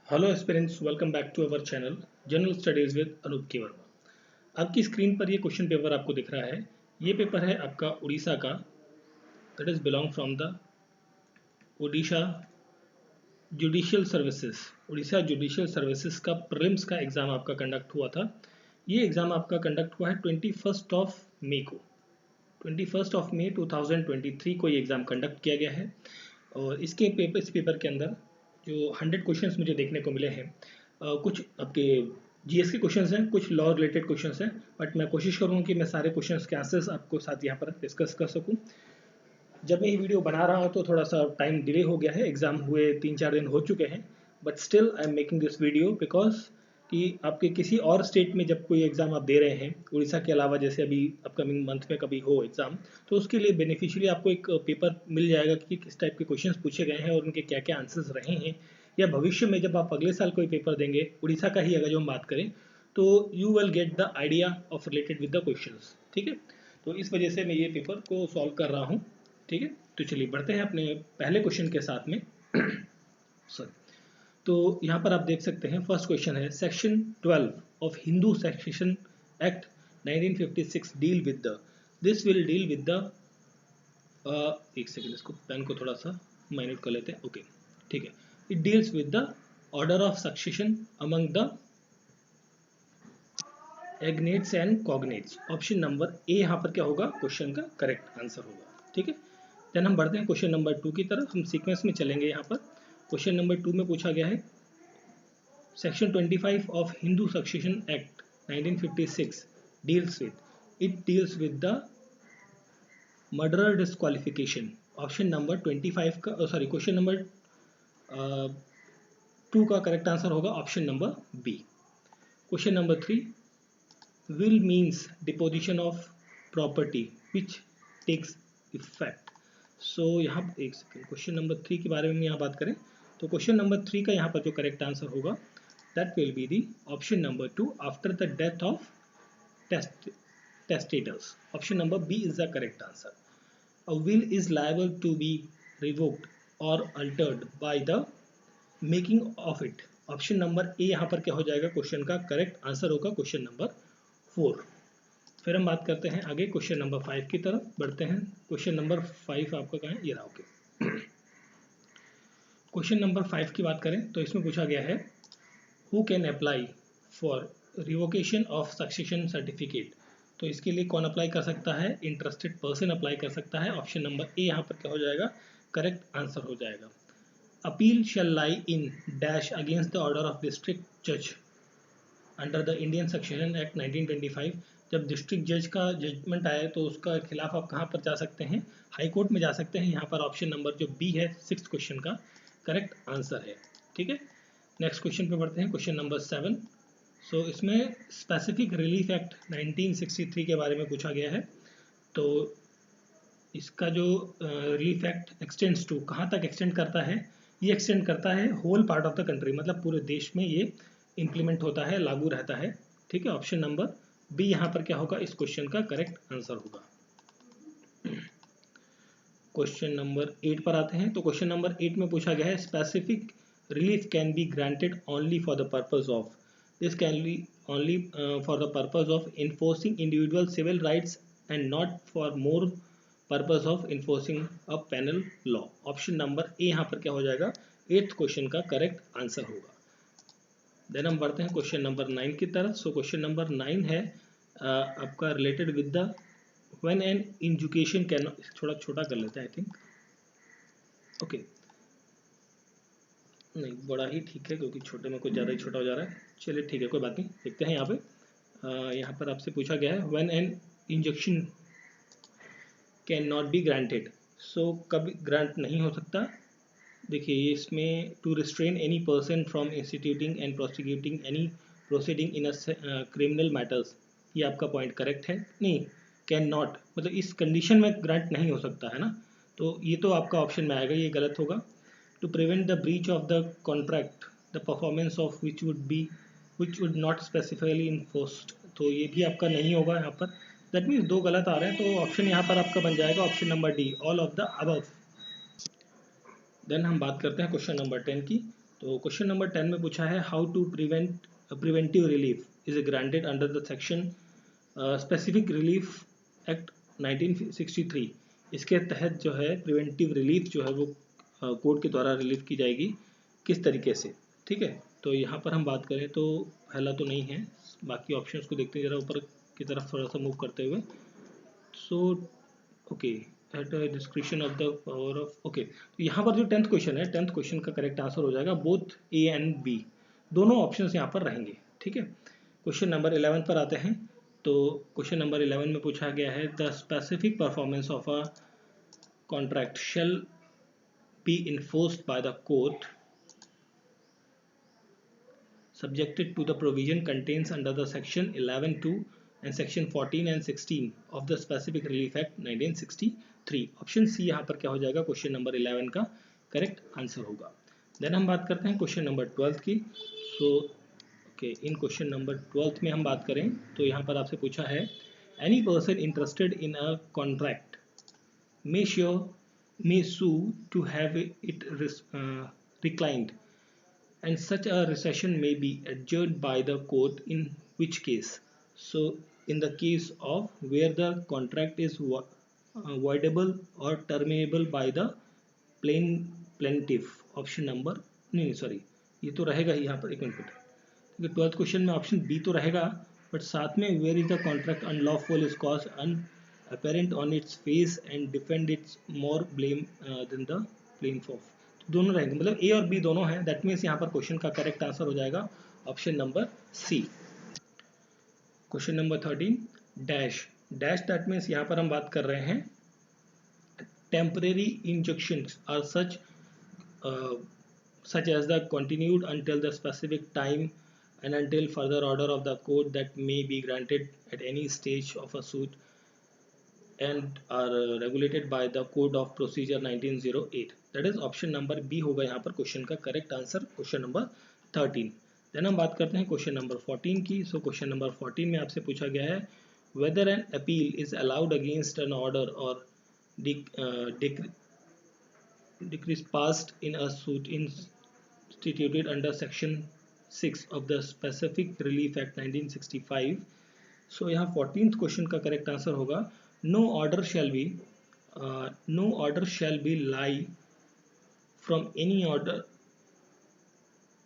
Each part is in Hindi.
Hello aspirants, welcome back to our channel general studies with Anoop K Verma. आपकी स्क्रीन पर ये क्वेश्चन पेपर आपको दिख रहा है। ये पेपर है आपका उड़ीसा का, that is belong from the Orissa judicial services. Orissa judicial services का प्रीलिम्स का एग्ज़ाम आपका कंडक्ट हुआ था। ये एग्ज़ाम आपका कंडक्ट हुआ है 21 ऑफ मई को। 21 ऑफ मई 2023 को ये एग्ज़ाम कंडक्ट किया गया है। और इस पेपर के अंदर जो 100 क्वेश्चंस मुझे देखने को मिले हैं, कुछ आपके जीएस के क्वेश्चंस हैं, कुछ लॉ रिलेटेड क्वेश्चंस हैं, बट मैं कोशिश करूँगा कि मैं सारे क्वेश्चंस के आंसर्स आपको साथ यहाँ पर डिस्कस कर सकूँ। जब मैं ये वीडियो बना रहा हूँ तो थोड़ा सा टाइम डिले हो गया है, एग्ज़ाम हुए 3-4 दिन हो चुके हैं, but still I am making this video because कि आपके किसी और स्टेट में जब कोई एग्ज़ाम आप दे रहे हैं उड़ीसा के अलावा, जैसे अभी अपकमिंग मंथ में कभी हो एग्ज़ाम, तो उसके लिए बेनिफिशियली आपको एक पेपर मिल जाएगा कि किस टाइप के क्वेश्चंस पूछे गए हैं और उनके क्या क्या आंसर्स रहे हैं, या भविष्य में जब आप अगले साल कोई पेपर देंगे उड़ीसा का ही अगर जो हम बात करें तो you will get the idea of related with the questions. ठीक है, तो इस वजह से मैं ये पेपर को सॉल्व कर रहा हूँ। ठीक है, तो चलिए बढ़ते हैं अपने पहले क्वेश्चन के साथ में। सॉरी, तो यहाँ पर आप देख सकते हैं फर्स्ट क्वेश्चन है, section 12 of Hindu succession act 1956 deal with the, this will deal with the, एक सेकेंड, इसको पेन को थोड़ा सा माइन्यूट कर लेते हैं। ओके, ठीक है, it deals with the order of succession among the agnates and cognates. Option number A यहाँ पर क्या होगा, क्वेश्चन का करेक्ट आंसर होगा। ठीक है, देन हम बढ़ते हैं क्वेश्चन नंबर 2 की तरफ। हम सीक्वेंस में चलेंगे। यहाँ पर क्वेश्चन नंबर 2 में पूछा गया है, section 25 of Hindu succession act 1956 deals with, it deals with the murderer disqualification. Option number 25 का, सॉरी, क्वेश्चन नंबर 2 का करेक्ट आंसर होगा option number B. Question number 3, will means deposition of property which takes effect। So यहाँ एक सेकेंड, क्वेश्चन नंबर 3 के बारे में यहाँ बात करें तो क्वेश्चन नंबर 3 का यहाँ पर जो करेक्ट आंसर होगा that will be the option number 2, after the death of testators. Option number B is the correct answer. A will is liable to be revoked or altered by the making of it। Option number A यहाँ पर क्या हो जाएगा, क्वेश्चन का करेक्ट आंसर होगा क्वेश्चन नंबर 4। फिर हम बात करते हैं आगे क्वेश्चन नंबर 5 की तरफ बढ़ते हैं। क्वेश्चन नंबर 5 आपका कहाँ है, ये रहा। ओके, क्वेश्चन नंबर 5 की बात करें तो इसमें पूछा गया है, who can apply for revocation of succession certificate. तो इसके लिए कौन अप्लाई कर सकता है, इंटरेस्टेड पर्सन अप्लाई कर सकता है। ऑप्शन नंबर ए यहाँ पर क्या हो जाएगा, करेक्ट आंसर हो जाएगा। Appeal shall lie in dash against the order of district जज under the Indian Succession Act 1925। जब डिस्ट्रिक्ट जज का जजमेंट आए तो उसका खिलाफ आप कहाँ पर जा सकते हैं, हाई कोर्ट में जा सकते हैं। यहाँ पर ऑप्शन नंबर जो बी है 6th क्वेश्चन का करेक्ट आंसर है। ठीक है, नेक्स्ट क्वेश्चन पे बढ़ते हैं, क्वेश्चन नंबर 7। सो इसमें स्पेसिफिक रिलीफ एक्ट 1963 के बारे में पूछा गया है। तो इसका जो रिलीफ एक्ट एक्सटेंड्स टू, कहाँ तक एक्सटेंड करता है, ये एक्सटेंड करता है whole part of the country, मतलब पूरे देश में ये इम्प्लीमेंट होता है, लागू रहता है। ठीक है, ऑप्शन नंबर बी यहाँ पर क्या होगा, इस क्वेश्चन का करेक्ट आंसर होगा। क्वेश्चन नंबर 8 पर आते हैं। तो क्वेश्चन नंबर 8 में पूछा गया है, specific relief can be granted only for the purpose of, this can be only for the purpose of enforcing individual civil rights and not for more purpose of enforcing a penal law. Option number A यहाँ पर क्या हो जाएगा, 8th क्वेश्चन का करेक्ट आंसर होगा। देन हम बढ़ते हैं क्वेश्चन नंबर 9 की तरफ। सो क्वेश्चन नंबर 9 है आपका related with the when an education can, थोड़ा छोटा कर लेते हैं आई थिंक। ओके, नहीं बड़ा ही ठीक है क्योंकि छोटे में कुछ ज़्यादा ही छोटा हो जा रहा है। चलिए ठीक है, कोई बात नहीं, देखते हैं। यहाँ पर आपसे पूछा गया है, when an injection can not be granted. So कभी ग्रांट नहीं हो सकता। देखिए ये इसमें, to restrain any person from instituting and prosecuting any proceeding in criminal matters, ये आपका पॉइंट करेक्ट है। नहीं, कैन नॉट मतलब इस कंडीशन में ग्रांट नहीं हो सकता है ना, तो ये तो आपका ऑप्शन में आएगा, ये गलत होगा। To prevent the breach of the contract the performance of which would not specifically enforced, तो ये भी आपका नहीं होगा यहाँ पर। दैट मीन्स 2 गलत आ रहे हैं, तो ऑप्शन यहाँ पर आपका बन जाएगा option number D, all of the above. Then हम बात करते हैं क्वेश्चन नंबर 10 की। तो क्वेश्चन नंबर 10 में पूछा है how to preventive relief is granted under the section specific relief act 1963। इसके तहत जो है प्रिवेंटिव रिलीफ जो है वो कोर्ट के द्वारा रिलीफ की जाएगी किस तरीके से, ठीक है। तो यहाँ पर हम बात करें तो पहला तो नहीं है, बाकी ऑप्शंस को देखते हैं जरा ऊपर की तरफ थोड़ा सा मूव करते हुए। So okay, at description of the power of, okay, तो यहाँ पर जो 10th क्वेश्चन है, 10th क्वेश्चन का करेक्ट आंसर हो जाएगा बोथ ए एंड बी, दोनों ऑप्शंस यहाँ पर रहेंगे, ठीक है। क्वेश्चन नंबर 11 पर आते हैं। तो क्वेश्चन नंबर 11 में पूछा गया है the specific performance of a contract shall be enforced by the court subjected to the provision contains under the section 11(2) and section 14 and 16 of the Specific Relief Act 1963। Option C यहाँ पर क्या हो जाएगा, क्वेश्चन नंबर 11 का करेक्ट आंसर होगा। देन हम बात करते हैं क्वेश्चन नंबर 12 की। सो ओके, इन क्वेश्चन नंबर 12 में हम बात करें तो यहाँ पर आपसे पूछा है any person interested in a contract may sue to have it reclined, and such a rescission may be adjourned by the court, in which case. So in the case of where the contract is voidable or terminable by the plaintiff, option number नहीं सॉरी, ये तो रहेगा ही यहाँ पर, एक मिनट, क्योंकि 12th क्वेश्चन में ऑप्शन बी तो रहेगा, बट साथ में where is the contract unlawful is cause unapparent on its face and defend its more blame than the plaintiff of, दोनों रहेंगे, मतलब ए और बी दोनों हैं। दैट मीन्स यहाँ पर क्वेश्चन का करेक्ट आंसर हो जाएगा option number C. Question number 13 dash dash, that means यहाँ पर हम बात कर रहे हैं temporary injunctions are such as the continued until the specific time and until further order of the court that may be granted at any stage of a suit and are regulated by the Code of Procedure 1908। that is option number B होगा यहाँ पर क्वेश्चन का correct answer, question number 13। Then हम बात करते हैं क्वेश्चन नंबर 14 की। सो क्वेश्चन नंबर 14 में आपसे पूछा गया है whether an appeal is allowed against an order or decree passed in a suit instituted under section 6 of the Specific Relief Act 1965। सो यहाँ 14th क्वेश्चन का करेक्ट आंसर होगा no order shall be lie from any order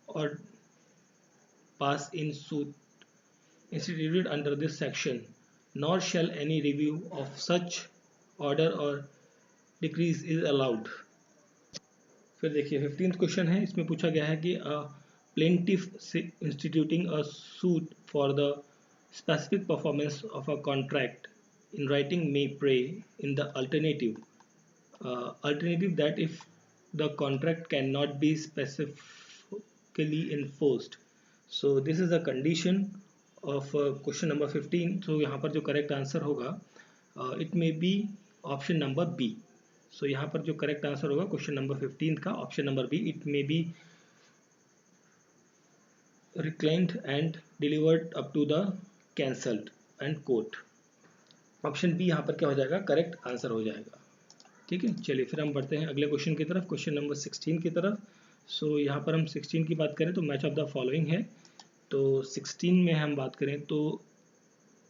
or pass in suit instituted under this section, nor shall any review of such order or decrees is allowed। फिर देखिए 15th क्वेश्चन है, इसमें पूछा गया है कि plaintiff instituting a suit for the specific performance of a contract in writing may pray in the alternative that if the contract cannot be specifically enforced, so this is a condition of question number 15। so यहाँ पर जो करेक्ट आंसर होगा it may be option number B. So यहाँ पर जो करेक्ट आंसर होगा क्वेश्चन नंबर 15 का option number B, it may be reclaimed and delivered up to the cancelled and court। Option B यहाँ पर क्या हो जाएगा, करेक्ट आंसर हो जाएगा, ठीक है। चलिए फिर हम बढ़ते हैं अगले क्वेश्चन की तरफ, क्वेश्चन नंबर 16 की तरफ। सो यहाँ पर हम 16 की बात करें तो मैच ऑफ द फॉलोइंग है। तो 16 में हम बात करें तो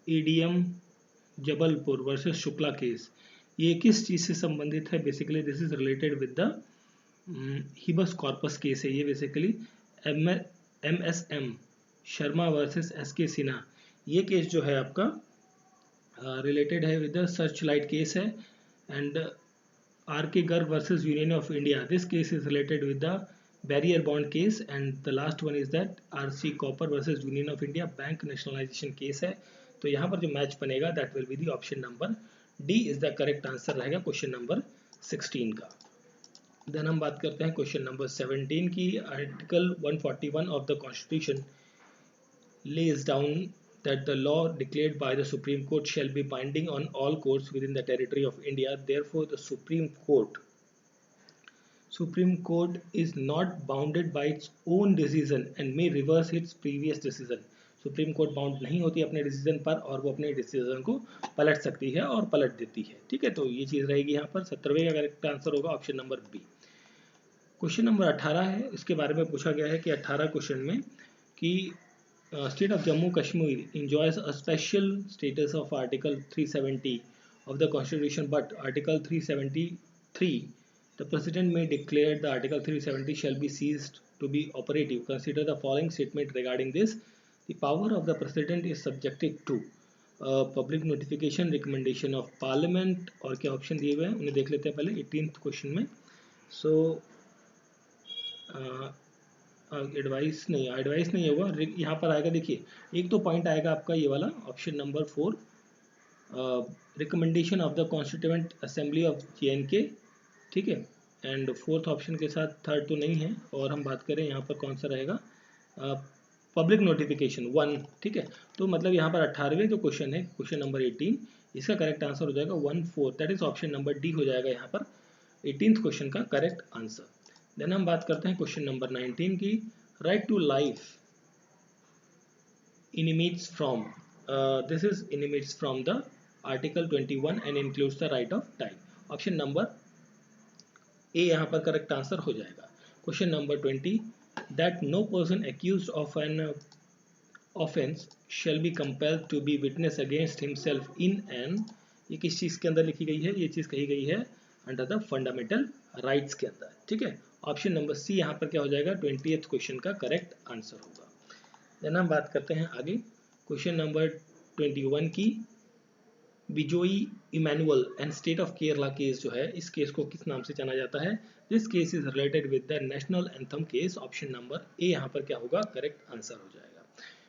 EDM Jabalpur versus Shukla case, ये किस चीज़ से संबंधित है, basically this is related with the habeas corpus case है। ये basically MSM Sharma versus SK Sinha, ये केस जो है आपका रिलेटेड है with the search light case है। And RK Garg versus union of India, this case is related with the bearer bond case. And the last one is that RC Cooper versus union of India bank nationalisation case है। तो यहाँ पर जो मैच बनेगा that will be the option number D is the correct answer रहेगा क्वेश्चन नंबर 16 का। देन हम बात करते हैं क्वेश्चन नंबर 17 की। Article 141 of the constitution lays down that the law declared by the Supreme Court shall be binding on all courts within the territory of India. Therefore, the Supreme Court is not bounded by its own decision and may reverse its previous decision। Supreme court bound नहीं होती अपने डिसीजन पर और वो अपने डिसीजन को पलट सकती है और पलट देती है, ठीक है। तो ये चीज़ रहेगी यहाँ पर। 17वें का करेक्ट आंसर होगा option number B. Question number 18 है, इसके बारे में पूछा गया है कि 18 क्वेश्चन में कि state of Jammu Kashmir enjoys a special status of Article 370 of the Constitution, but Article 373, the President may declare the Article 370 shall be ceased to be operative. Consider the following statement regarding this. The power of the President is subjected to public notification, recommendation of parliament, और क्या ऑप्शन दिए हुए हैं उन्हें देख लेते हैं पहले 18th क्वेश्चन में. सो एडवाइस नहीं होगा, यहाँ पर आएगा. देखिए एक तो पॉइंट आएगा आपका ये वाला option number 4, recommendation of the constituent assembly of JNK, ठीक है. एंड फोर्थ ऑप्शन के साथ थर्ड तो नहीं है. और हम बात करें यहाँ पर कौन सा रहेगा, पब्लिक नोटिफिकेशन 1, ठीक है. तो मतलब यहाँ पर 18वें जो क्वेश्चन है, क्वेश्चन नंबर 18, इसका करेक्ट आंसर हो जाएगा 1/4, that is option number D हो जाएगा यहाँ पर 18th क्वेश्चन का करेक्ट आंसर. देन हम बात करते हैं क्वेश्चन नंबर 19 की. Right to life emanates from, this is emanates from the article 21 and includes the right of time. Option number A यहाँ पर करेक्ट आंसर हो जाएगा. Question number 20, that no person accused of an offense shall be compelled to be witness against himself in an, ये किस चीज़ के अंदर लिखी गई है, ये चीज़ कही गई है अंडर द फंडामेंटल राइट्स के अंदर, ठीक है. ऑप्शन नंबर सी यहाँ पर क्या हो जाएगा, 20th क्वेश्चन का करेक्ट आंसर होगा. देन हम बात करते हैं आगे क्वेश्चन नंबर 21 की. Bijoe Emmanuel and state of Kerala case जो है, इस केस को किस नाम से जाना जाता है. This case is related with the national anthem case. Option number A यहाँ पर क्या होगा, करेक्ट आंसर हो जाएगा.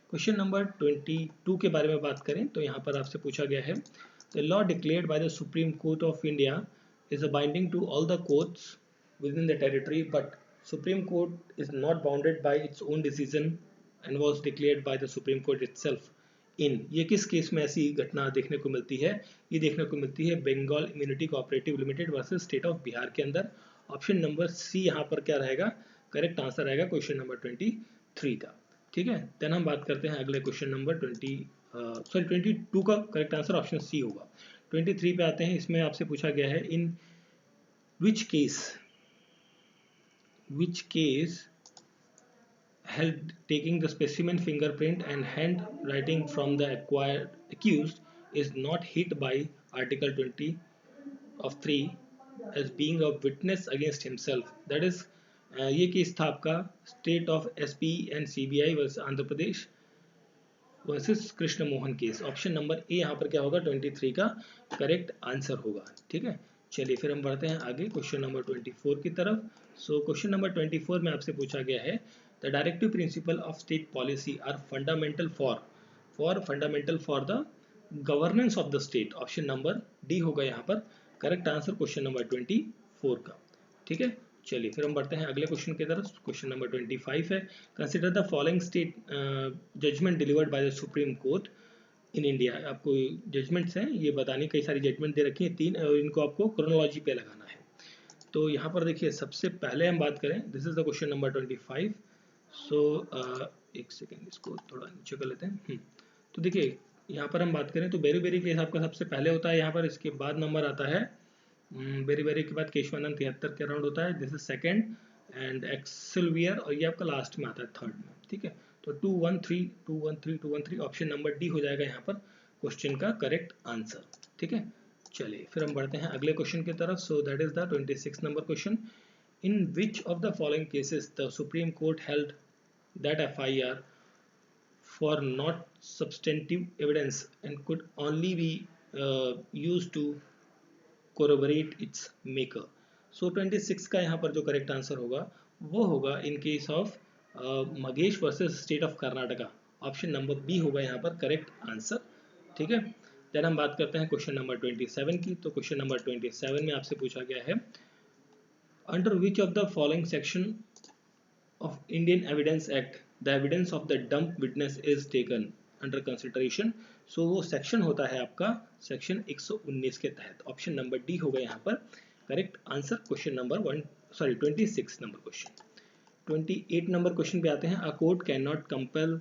क्वेश्चन नंबर 22 के बारे में बात करें तो यहाँ पर आपसे पूछा गया है, the law declared by the supreme court of India is a binding to all the courts within the territory, but supreme court is not bounded by its own decision and was declared by the supreme court itself in. ये किस केस में ऐसी घटना देखने को मिलती है, ये देखने को मिलती है Bengal immunity cooperative limited versus state of Bihar के अंदर. ऑप्शन नंबर सी यहाँ पर क्या रहेगा, करेक्ट आंसर रहेगा क्वेश्चन नंबर 23 का, ठीक है. देन हम बात करते हैं अगले क्वेश्चन नंबर 22 का करेक्ट आंसर ऑप्शन सी होगा. 23 पे आते हैं. इसमें आपसे पूछा गया है, इन which case held taking the specimen fingerprint and handwriting from the accused is not hit by Article 20 of 3 as being a witness against himself. That is, ये केस था आपका state of SP and CBI versus Andhra Pradesh versus Krishna Mohan case. Option number A यहाँ पर क्या होगा, 23 का करेक्ट आंसर होगा, ठीक है. चलिए फिर हम बढ़ते हैं आगे क्वेश्चन नंबर 24 की तरफ. सो क्वेश्चन नंबर 24 में आपसे पूछा गया है, the directive principle of state policy are fundamental for the governance of the state. Option number D होगा यहाँ पर करेक्ट आंसर क्वेश्चन नंबर 24 का, ठीक है. चलिए फिर हम बढ़ते हैं अगले क्वेश्चन की तरफ. क्वेश्चन नंबर 25 है, consider the following state judgment delivered by the supreme court in India. आपको जजमेंट्स हैं, ये बतानी, कई सारी जजमेंट दे रखी है 3, और इनको आपको क्रोनोलॉजी पे लगाना है. तो यहाँ पर देखिए सबसे पहले हम बात करें, this is the question number 25. सो एक सेकेंड, इसको थोड़ा नीचे कर लेते हैं. तो देखिए यहाँ पर हम बात करें तो बेरी बेरी केस आपका सबसे पहले होता है यहाँ पर. इसके बाद नंबर आता है बेरी बेरी के बाद केशवानंद 73 के अराउंड होता है. दिस इज सेकंड एंड एक्सेलवियर, और ये आपका लास्ट में आता है थर्ड में, ठीक है. तो 213 ऑप्शन नंबर डी हो जाएगा यहाँ पर क्वेश्चन का करेक्ट आंसर, ठीक है. चलिए फिर हम बढ़ते हैं अगले क्वेश्चन की तरफ. So that is the 26 number question. In which of the following cases the Supreme Court held that FIR for not substantive evidence and could only be used to corroborate its maker? So 26 का यहाँ पर जो करेक्ट आंसर होगा वो होगा in case of Magesh versus state of Karnataka. Option number B होगा यहाँ पर करेक्ट आंसर, ठीक है. देन हम बात करते हैं क्वेश्चन नंबर 27 की. तो क्वेश्चन नंबर 27 में आपसे पूछा गया है, under which of the following section of Indian Evidence Act the evidence of the dumb witness is taken under consideration? So वो सेक्शन होता है आपका सेक्शन 119 के तहत. ऑप्शन नंबर डी होगा यहाँ पर correct answer question number 26 number question. 28 number question पे आते हैं. A court cannot compel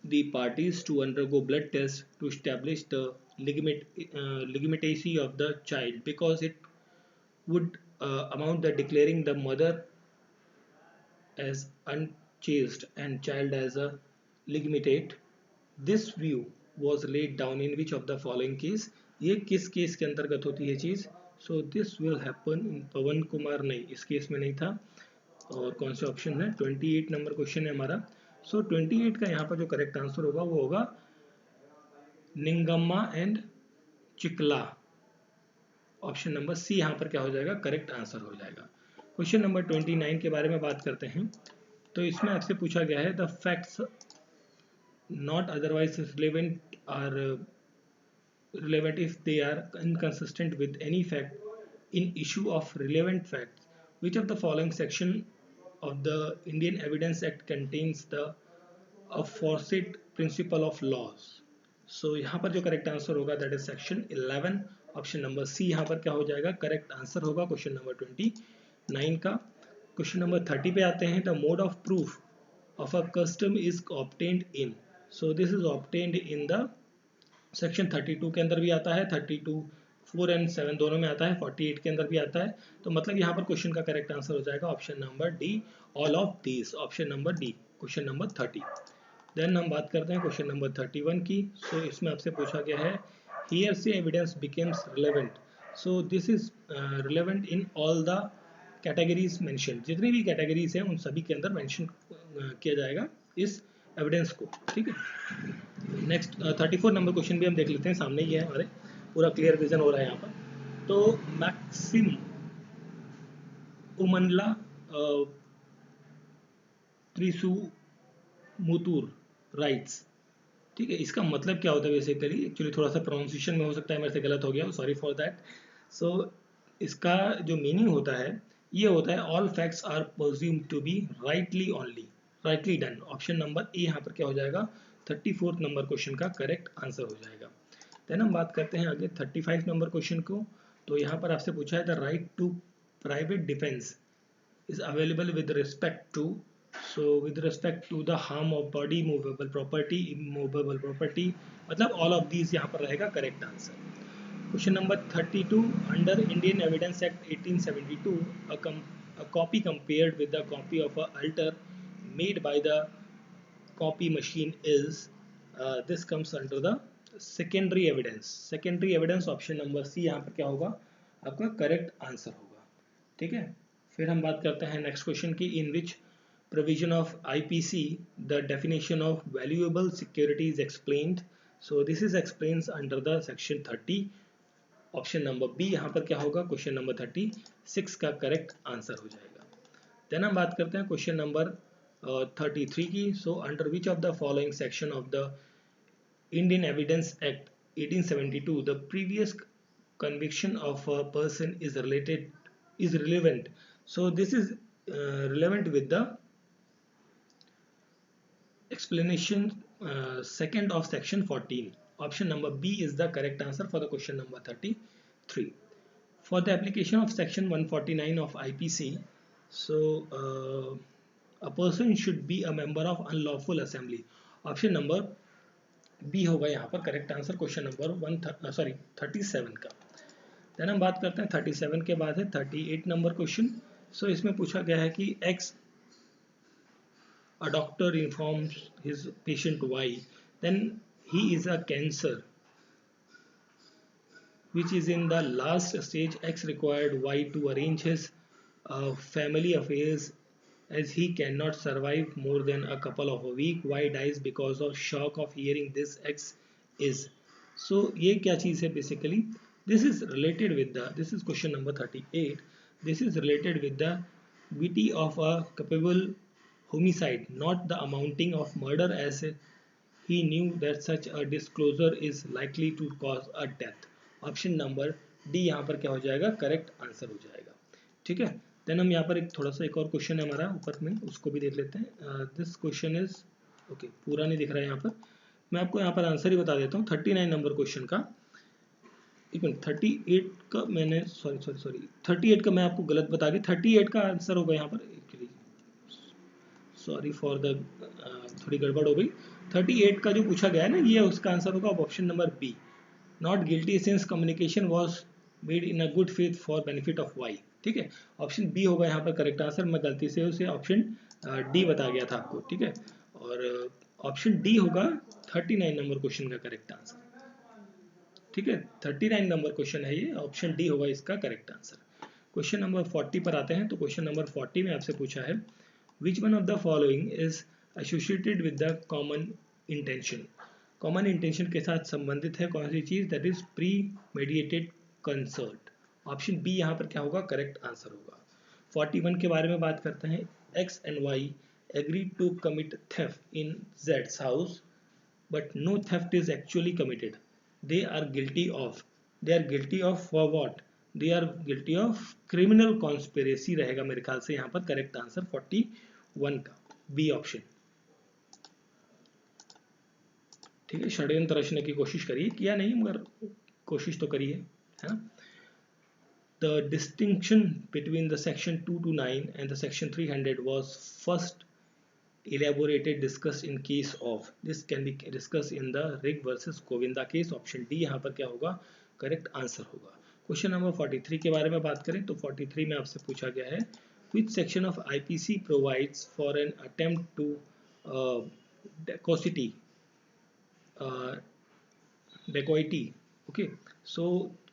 the parties to undergo blood test to establish the legitimacy of the child because it would amount the declaring the mother as unchaste and child as a legitimate. This view was laid down in which of the following case? ये किस केस के अंतर्गत होती है चीज? So this will happen in पवन कुमार, नहीं इस केस में नहीं था। और कौन से ऑप्शन है? 28 नंबर क्वेश्चन है हमारा। So 28 का यहाँ पर जो करेक्ट आंसर होगा वो होगा Ningamma and चिकला। Option number C यहाँ पर क्या हो जाएगा? करेक्ट आंसर हो जाएगा। क्वेश्चन नंबर 29 के बारे में बात करते हैं। तो इसमें आपसे पूछा गया है the facts not otherwise relevant are relevant if they are inconsistent with any fact in issue of relevant facts. Which of the following section of the Indian Evidence Act contains the aforesaid principle of laws? So यहाँ पर जो करेक्ट आंसर होगा that is section 11। Option number C यहाँ पर क्या हो जाएगा? करेक्ट आंसर होगा क्वेश्चन नंबर 29 का। क्वेश्चन नंबर 30 पे आते हैं। The mode of proof of a custom is obtained in, so this is obtained in the section 32 के अंदर भी आता है, 32 4 एंड 7 दोनों में आता है, 48 के अंदर भी आता है। तो मतलब यहाँ पर क्वेश्चन का करेक्ट आंसर हो जाएगा option number D, all of these. Option number D, question number 30। Then हम बात करते हैं क्वेश्चन नंबर 31 की। सो इसमें आपसे पूछा गया है हियर से evidence becomes relevant. So this is relevant in all the categories mention, जितनी भी कैटेगरीज हैं उन सभी के अंदर मेंशन किया जाएगा इस एविडेंस को। ठीक है, नेक्स्ट 34 नंबर क्वेश्चन भी हम देख लेते हैं, सामने ही है हमारे, पूरा क्लियर विजन हो रहा है यहाँ पर। तो मैक्सिम उमनला त्रिसु मुतुर राइट्स। ठीक है, इसका मतलब क्या होता है बेसिकली? एक्चुअली थोड़ा सा प्रोनाउंसिएशन में हो सकता है मेरे से गलत हो गया, सॉरी फॉर दैट। सो इसका जो मीनिंग होता है ये होता है all facts are presumed to be rightly only, rightly done. Option number A यहाँ पर क्या हो जाएगा? 34 नंबर क्वेश्चन का करेक्ट आंसर हो जाएगा। देन हम बात करते हैं आगे 35 नंबर क्वेश्चन को। तो यहाँ पर आपसे पूछा है the right to private defence is available with respect to, so with respect to the harm of body, movable property, immovable property, मतलब all of these यहाँ पर रहेगा correct answer. Question number 32 under Indian evidence act 1872 a copy compared with the copy of a alter made by the copy machine is this comes under the secondary evidence। secondary evidence option number C यहाँ पर क्या होगा? आपका करेक्ट आंसर होगा। ठीक है, फिर हम बात करते हैं नेक्स्ट क्वेश्चन की। In which provision of IPC the definition of valuable security is explained. So this is explains under the section 30। Option number B यहाँ पर क्या होगा? क्वेश्चन नंबर 36 का करेक्ट आंसर हो जाएगा। देन हम बात करते हैं क्वेश्चन नंबर 33 की। So under which of the following section of the Indian evidence act 1872 the previous conviction of a person is relevant. So this is relevant with the explanation second of section 14. Option number B is the correct answer for the question number 33. For the application of section 149 of IPC, so a person should be a member of unlawful assembly. Option number B होगा यहाँ पर करेक्ट आंसर क्वेश्चन नंबर 37 का। देन हम बात करते हैं 37 के बाद है 38 नंबर क्वेश्चन। सो इसमें पूछा गया है कि X a doctor informs his patient Y then he is a cancer which is in the last stage. X required Y to arrange his family affairs as he cannot survive more than a couple of a week. Y dies because of shock of hearing this. X is, so ये क्या चीज़ है basically? This is related with the, this is question number 38. This is related with the vity of a culpable homicide, not the amounting of murder, as he knew that such a disclosure is likely to cause a death. Option number D यहाँ पर क्या हो जाएगा? करेक्ट आंसर हो जाएगा। ठीक है, देन हम यहाँ पर एक थोड़ा सा एक और क्वेश्चन है हमारा ऊपर में, उसको भी देख लेते हैं। दिस क्वेश्चन इज ओके, पूरा नहीं दिख रहा है यहाँ पर, मैं आपको यहाँ पर आंसर ही बता देता हूँ। 39 नंबर क्वेश्चन का, एक मिनट, 38 का मैंने सॉरी 38 का मैं आपको गलत बता दी। 38 का आंसर होगा यहाँ पर, एक्चुअली सॉरी फॉर द थोड़ी गड़बड़ हो गई। 38 का जो पूछा गया है ना, ये उसका आंसर होगा option number B, not guilty since communication was made in a good faith for benefit of Y. ठीक है, ऑप्शन बी होगा यहाँ पर करेक्ट आंसर। मैं गलती से उसे ऑप्शन डी बता गया था आपको, ठीक है। और ऑप्शन डी होगा 39 नंबर क्वेश्चन का करेक्ट आंसर, ठीक है। 39 नंबर क्वेश्चन है ये, ऑप्शन डी होगा इसका करेक्ट आंसर। क्वेश्चन नंबर 40 पर आते हैं। तो क्वेश्चन नंबर 40 में आपसे पूछा है which one of the following is associated with the common intention. Common intention के साथ संबंधित है कौन सी चीज, that is premeditated concert. Option B यहाँ पर क्या होगा, करेक्ट आंसर होगा। 41 के बारे में बात करते हैं। X and Y agree to commit theft in जेड्स house but no theft is actually committed. They are guilty of. They are guilty of for what? They are guilty of criminal conspiracy रहेगा मेरे ख्याल से यहाँ पर करेक्ट आंसर 41 का बी ऑप्शन, ठीक है। षड्यंत्र रचने की कोशिश करिए, किया नहीं मगर कोशिश तो करिए, है ना। The distinction between the section 229 and the section 300 was first elaborated discussed in case of, this can be discussed in the Rig versus Govinda case। Option D यहाँ पर क्या होगा, करेक्ट आंसर होगा। क्वेश्चन नंबर 43 के बारे में बात करें तो 43 में आपसे पूछा गया है which section of IPC provides for an attempt to dacoity, okay. So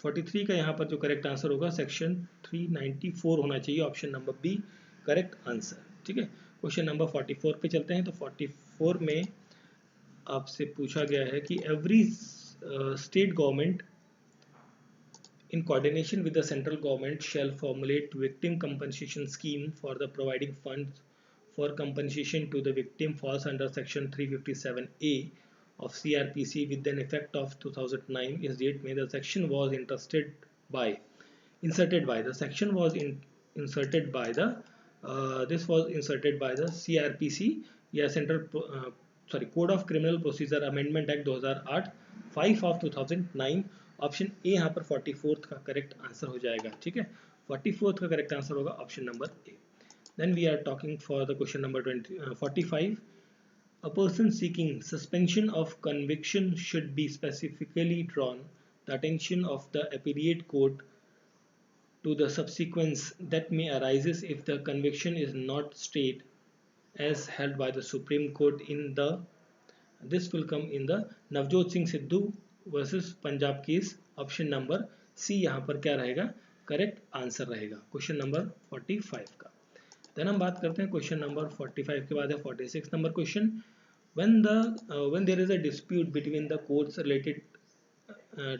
43 का यहाँ पर जो करेक्ट आंसर होगा सेक्शन 394 होना चाहिए, option number B correct answer, ठीक है। क्वेश्चन नंबर 44 पे चलते हैं। तो 44 में आपसे पूछा गया है कि every state government in coordination with the central government shall formulate victim compensation scheme for the providing funds for compensation to the victim falls under section 357A of CRPC with an effect of 2009 is date में the section was inserted by the section was inserted by the this was inserted by the CRPC या Central Code of Criminal Procedure Amendment Act 2008 5 of 2009। Option A यहाँ पर 44th का करेक्ट आंसर हो जाएगा, ठीक है। 44th का करेक्ट आंसर होगा option number A. Then we are talking for the question number 45। A person seeking suspension of conviction should be specifically drawn the attention of the appellate court to the subsequence that may arises if the conviction is not stayed as held by the Supreme Court in the, this will come in the Navjot Singh Sidhu versus Punjab केस। ऑप्शन नंबर सी यहाँ पर क्या रहेगा, करेक्ट आंसर रहेगा क्वेश्चन नंबर 45 का। देन हम बात करते हैं क्वेश्चन नंबर 45 के बाद है 46 number question. when there is a dispute between the courts related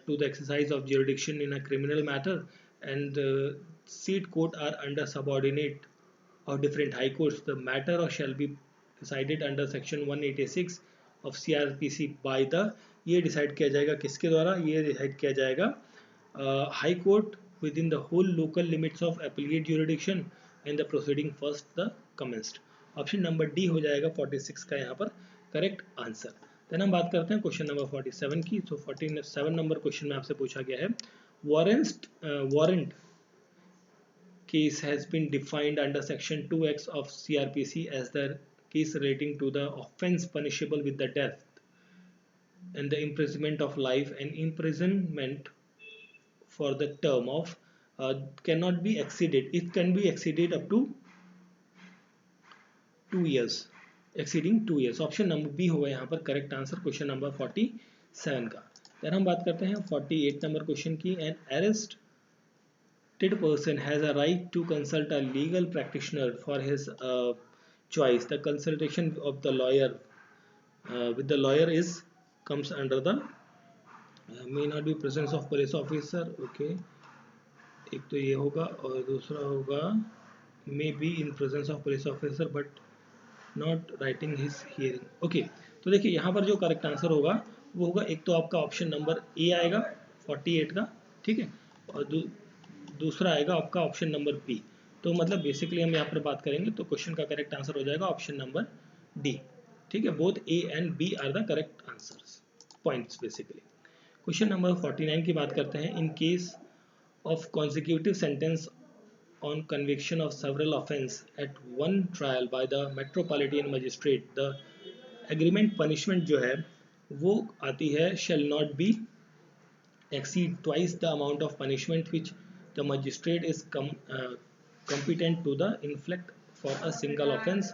to the exercise of jurisdiction in a criminal matter and the seat court are under subordinate of different high courts, the matter shall be decided under section 186 of CRPC by the, ये डिसाइड किया जाएगा किसके द्वारा, ये डिसाइड किया जाएगा high court within the whole local limits of appellate jurisdiction and the proceeding first the commenced. Option number D हो जाएगा 46 का यहाँ पर करेक्ट आंसर। देन हम बात करते हैं क्वेश्चन नंबर 47 की। तो 47 नंबर क्वेश्चन में आपसे पूछा गया है warrant case has been defined under section 2x of CRPC as the case relating to the offence punishable with the death and the imprisonment of life and imprisonment for the term of cannot be exceeded, it can be exceeded up to 2 years, exceeding 2 years। Option number B होगा यहाँ पर करेक्ट आंसर क्वेश्चन नंबर 47 का। फिर हम बात करते हैं 48 नंबर क्वेश्चन की। An arrested person has a right to consult a legal practitioner for his choice. The consultation of the lawyer with the lawyer is comes under the may not be presence of police officer, okay। एक तो ये होगा और दूसरा होगा may be in presence of police officer but not writing his hearing, okay. तो देखिए यहाँ पर जो करेक्ट आंसर होगा वो होगा एक तो आपका ऑप्शन नंबर ए आएगा 48 का, ठीक है, और दूसरा आएगा आपका ऑप्शन नंबर बी। तो मतलब बेसिकली हम यहाँ पर बात करेंगे तो क्वेश्चन का करेक्ट आंसर हो जाएगा ऑप्शन नंबर डी, ठीक है। Both A and B are the correct answers points basically. Question number 49 की बात करते हैं। In case of consecutive sentence on conviction of several offence at one trial by the metropolitan magistrate, the agreement punishment जो है वो आती है shall not be exceed twice the amount of punishment which the magistrate is competent to the inflict for a single offence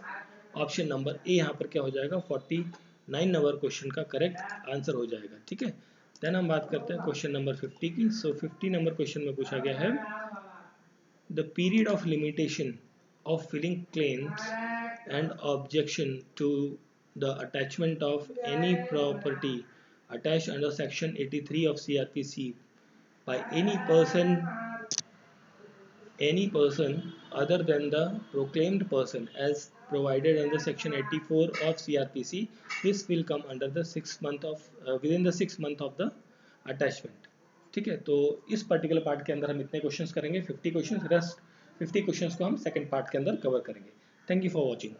option number A यहाँ पर क्या हो जाएगा, 49 नंबर क्वेश्चन का करेक्ट आंसर हो जाएगा। ठीक है, देन हम बात करते हैं क्वेश्चन नंबर 50 की। सो 50 नंबर क्वेश्चन में पूछा गया है the period of limitation of filing claims and objection to the attachment of any property attached under section 83 of CRPC by any person other than the proclaimed person as provided under section 84 of CRPC, this will come under the 6 month of within the 6 month of the attachment। ठीक है, तो इस पर्टिकुलर पार्ट के अंदर हम इतने क्वेश्चंस करेंगे, 50 क्वेश्चंस। रेस्ट 50 क्वेश्चंस को हम सेकंड पार्ट के अंदर कवर करेंगे। Thank you for watching.